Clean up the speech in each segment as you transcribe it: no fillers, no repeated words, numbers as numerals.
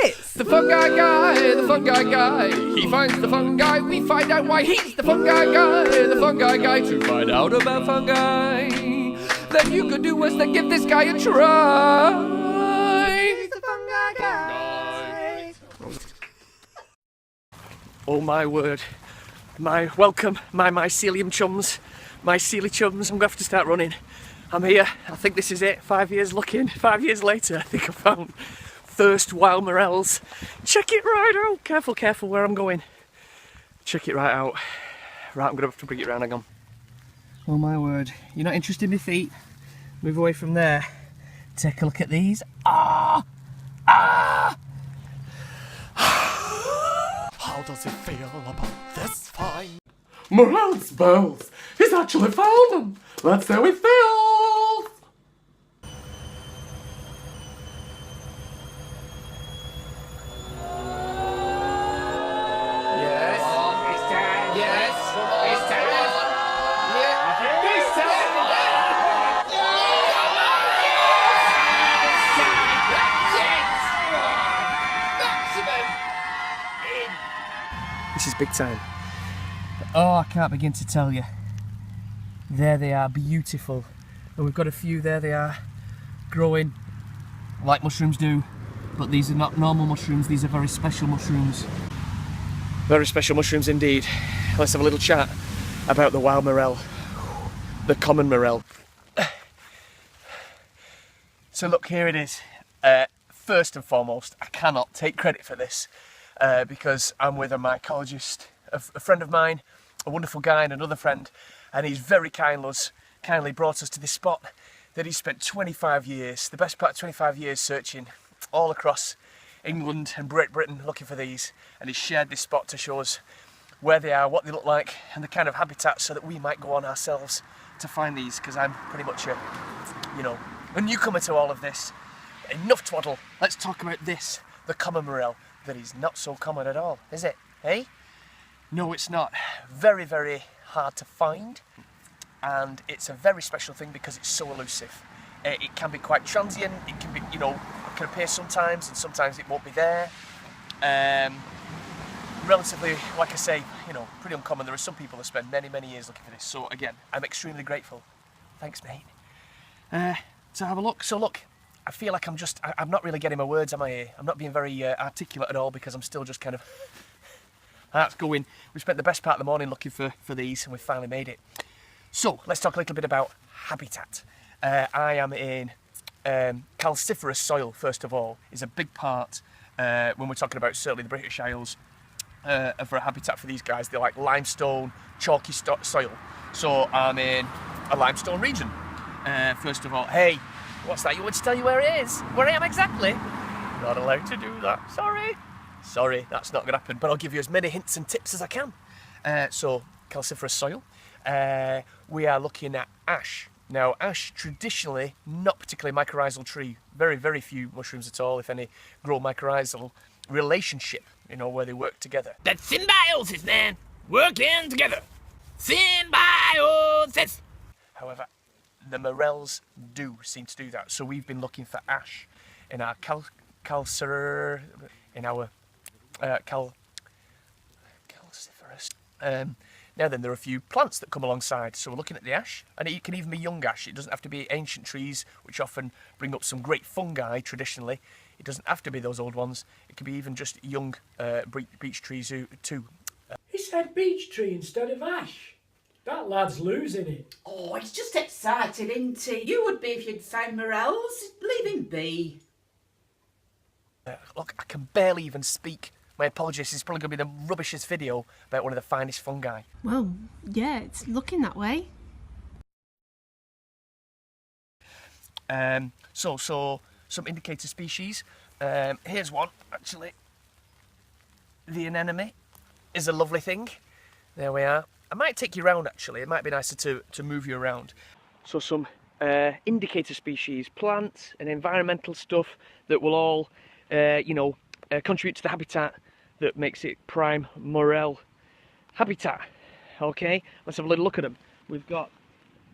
It's the FUNgi guy, the FUNgi guy. He finds the fungi, we find out why he's the FUNgi guy, the FUNgi guy. To find out about fungi, then you could do worse than give this guy a try. He's the FUNgi guy. Oh my word, my welcome, my mycelium chums, my Sealy chums. I'm going to have to start running. I'm here, I think this is it, 5 years looking, 5 years later I think I found first wild morels. Check it right out, careful, careful where I'm going. Check it right out. Right, I'm going to have to bring it round, hang on. Oh my word, you're not interested in my feet? Move away from there. Take a look at these. Ah! Ah! How does it feel about this find? Morel's bells! He's actually found them! Let's see how it feels! Yes. It's time. Yes. It's time. Yeah. It's time. Yes. This is big time. Oh, I can't begin to tell you. There they are, beautiful. And we've got a few there, they are, growing like mushrooms do. But these are not normal mushrooms, these are very special mushrooms. Very special mushrooms indeed. Let's have a little chat about the wild morel, the common morel. So look, here it is. First and foremost, I cannot take credit for this because I'm with a mycologist, a friend of mine, a wonderful guy and another friend, and he's very kindly brought us to this spot that he spent 25 years, the best part of 25 years searching all across England and Great Britain looking for these, and he's shared this spot to show us where they are, what they look like and the kind of habitat so that we might go on ourselves to find these, because I'm pretty much a newcomer to all of this. Enough twaddle, let's talk about this, the common morel, that is not so common at all, is it, eh? No, it's not. Very, very hard to find, and it's a very special thing because it's so elusive. It can be quite transient, it can be, it can appear sometimes and sometimes it won't be there. Relatively, like I say, pretty uncommon. There are some people that spend many, many years looking for this, so again, I'm extremely grateful. Thanks, mate. To have a look. So look, I feel like I'm not really getting my words, am I here? I'm not being very articulate at all because I'm still just kind of... That's going. We spent the best part of the morning looking for these and we finally made it. So let's talk a little bit about habitat. I am in calciferous soil, first of all, is a big part when we're talking about certainly the British Isles for a habitat for these guys. They like limestone, chalky soil. So I'm in a limestone region, first of all. Hey, what's that? You want to tell you where it is? Where I am exactly? Not allowed to do that, sorry. Sorry, that's not going to happen, but I'll give you as many hints and tips as I can. So, calciferous soil. We are looking at ash. Now, ash, traditionally, not particularly a mycorrhizal tree. Very, very few mushrooms at all, if any, grow mycorrhizal relationship, where they work together. That's symbiosis, man! Working together! Symbiosis! However, the morels do seem to do that. So we've been looking for ash in our calciferous... Now then, there are a few plants that come alongside, so we're looking at the ash, and it can even be young ash. It doesn't have to be ancient trees, which often bring up some great fungi traditionally. It doesn't have to be those old ones. It can be even just young beech trees too. He said beech tree instead of ash. That lad's losing it. Oh, he's just excited, isn't he? You would be if you'd found morels. Leave him be. Look, I can barely even speak. My apologies, this is probably going to be the rubbishest video about one of the finest fungi. Well, yeah, it's looking that way. So some indicator species. Here's one, actually. The anemone is a lovely thing. There we are. I might take you around, actually. It might be nicer to move you around. So some indicator species, plants and environmental stuff that will all, contribute to the habitat that makes it prime morel habitat. Okay, let's have a little look at them. We've got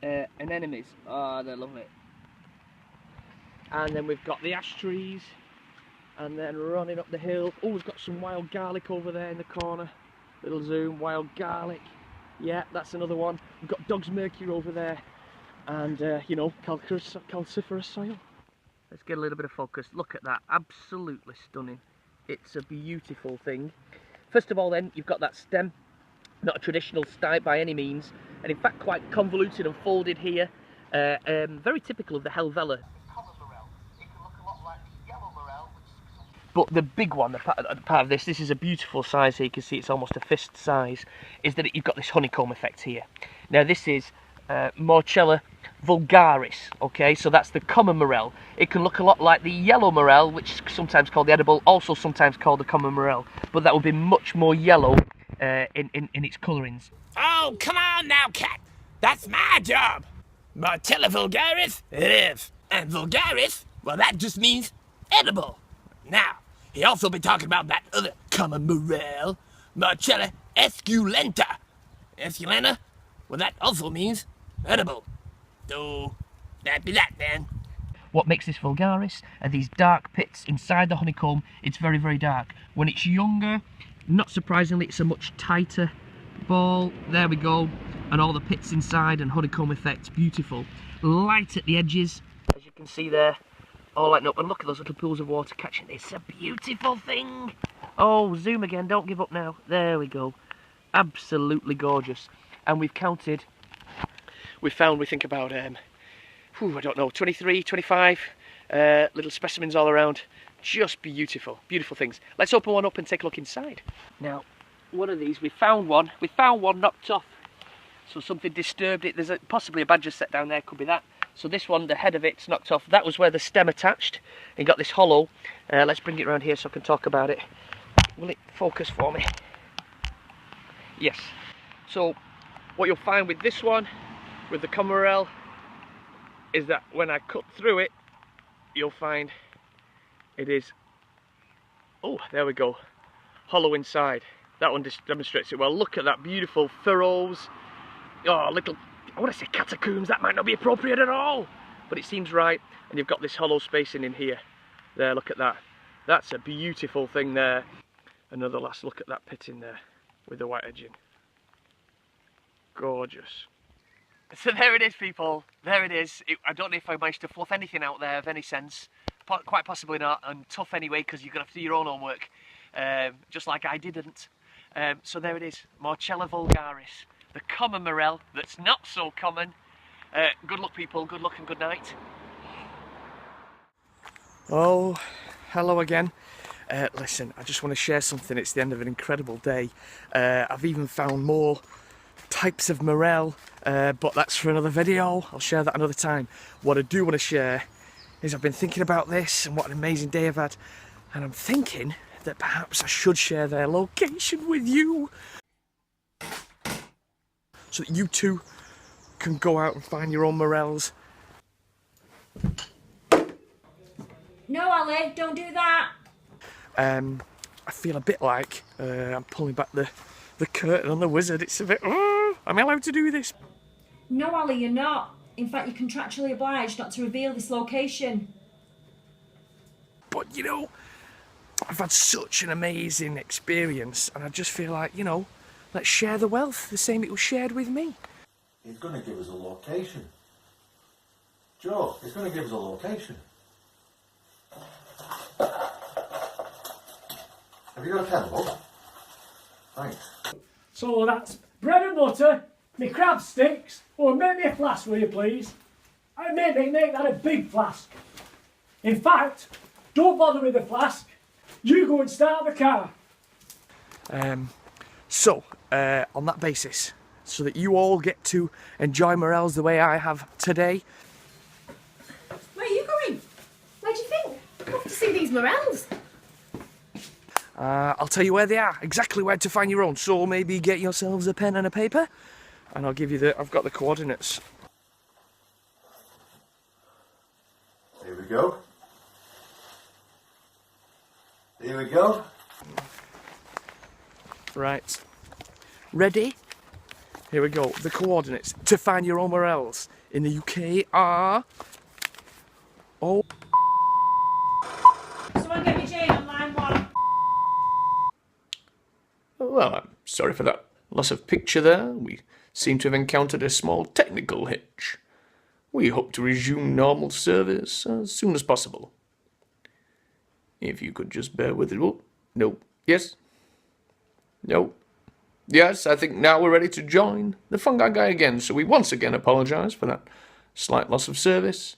anemones. Oh, they're lovely. And then we've got the ash trees, and then running up the hill. Oh, we've got some wild garlic over there in the corner. Little zoom, wild garlic. Yeah, that's another one. We've got Dog's Mercury over there, and you know, calciferous soil. Let's get a little bit of focus. Look at that, absolutely stunning. It's a beautiful thing. First of all then, you've got that stem, not a traditional stipe by any means, and in fact quite convoluted and folded here. Very typical of the Helvella. Common Morel. It can look a lot like the yellow morel, but the big one, the part of this is a beautiful size here, you can see it's almost a fist size, is that you've got this honeycomb effect here. Now this is Morchella vulgaris, okay, so that's the common morel. It can look a lot like the yellow morel, which is sometimes called the edible, also sometimes called the common morel, but that would be much more yellow in its colourings. Oh, come on now, cat. That's my job. Morchella vulgaris, it is. And vulgaris, well, that just means edible. Now, he also be talking about that other common morel, Morchella esculenta. Esculenta? Well, that also means edible. So, that'd be that then. What makes this vulgaris are these dark pits inside the honeycomb. It's very, very dark. When it's younger, not surprisingly, it's a much tighter ball. There we go. And all the pits inside and honeycomb effect, beautiful. Light at the edges, as you can see there. All lighting up, and look at those little pools of water catching. It's a beautiful thing. Oh, zoom again, don't give up now. There we go. Absolutely gorgeous. And we've counted, we think about, I don't know, 23, 25 little specimens all around. Just beautiful, beautiful things. Let's open one up and take a look inside. Now, one of these, we found one knocked off. So something disturbed it. There's possibly a badger set down there, could be that. So this one, the head of it's knocked off. That was where the stem attached and got this hollow. Let's bring it around here so I can talk about it. Will it focus for me? Yes. So what you'll find with this one, with the Common Morel, is that when I cut through it, you'll find it is, oh, there we go, hollow inside. That one just demonstrates it well. Look at that, beautiful furrows. Oh, little, I want to say catacombs, that might not be appropriate at all, but it seems right. And you've got this hollow spacing in here. There, look at that. That's a beautiful thing there. Another last look at that pit in there with the white edging. Gorgeous. So there it is, people. There it is. I don't know if I managed to fluff anything out there of any sense. Quite possibly not, and tough anyway, because you're going to have to do your own homework, just like I didn't. So there it is, Morchella vulgaris, the common morel that's not so common. Good luck, people. Good luck and good night. Oh, hello again. Listen, I just want to share something. It's the end of an incredible day. I've even found more types of morel, but that's for another video. I'll share that another time. What I do want to share is I've been thinking about this and what an amazing day I've had, and I'm thinking that perhaps I should share their location with you so that you too can go out and find your own morels. No, Ali, don't do that. I feel a bit like I'm pulling back the curtain on the wizard. It's a bit, am I allowed to do this? No, Ali, you're not. In fact, you're contractually obliged not to reveal this location. But, you know, I've had such an amazing experience, and I just feel like, you know, let's share the wealth the same it was shared with me. He's going to give us a location. Joe, he's going to give us a location. Have you got a pen, Bob? Thanks. So that's bread and butter, me crab sticks, or make me a flask, will you please? And maybe make that a big flask. In fact, don't bother with the flask. You go and start the car. So, on that basis, so that you all get to enjoy morels the way I have today. Where are you going? Where do you think? I have to see these morels. I'll tell you where they are, exactly where to find your own. So maybe get yourselves a pen and a paper, and I'll give you I've got the coordinates. Here we go. Here we go. Right. Ready? Here we go. The coordinates to find your own morels in the UK are... Oh. Someone get me Jane. sorry for that loss of picture there. We seem to have encountered a small technical hitch. We hope to resume normal service as soon as possible. If you could just bear with it. Oh, no. Yes? No. Yes, I think now we're ready to join the FUNgi guy again, so we once again apologise for that slight loss of service.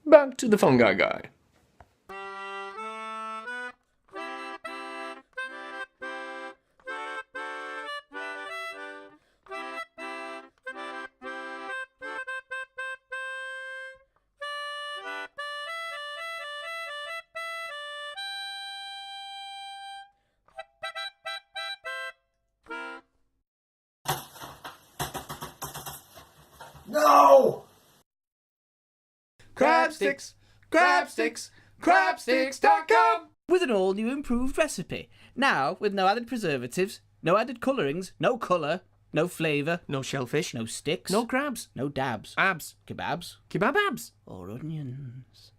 Back to the FUNgi guy. No! Crabsticks, crabsticks, crabsticks.com! With an all-new improved recipe. Now, with no added preservatives, no added colourings, no colour, no flavour, No shellfish, no sticks, no crabs, no dabs, abs, kebabs, kebab abs. or onions.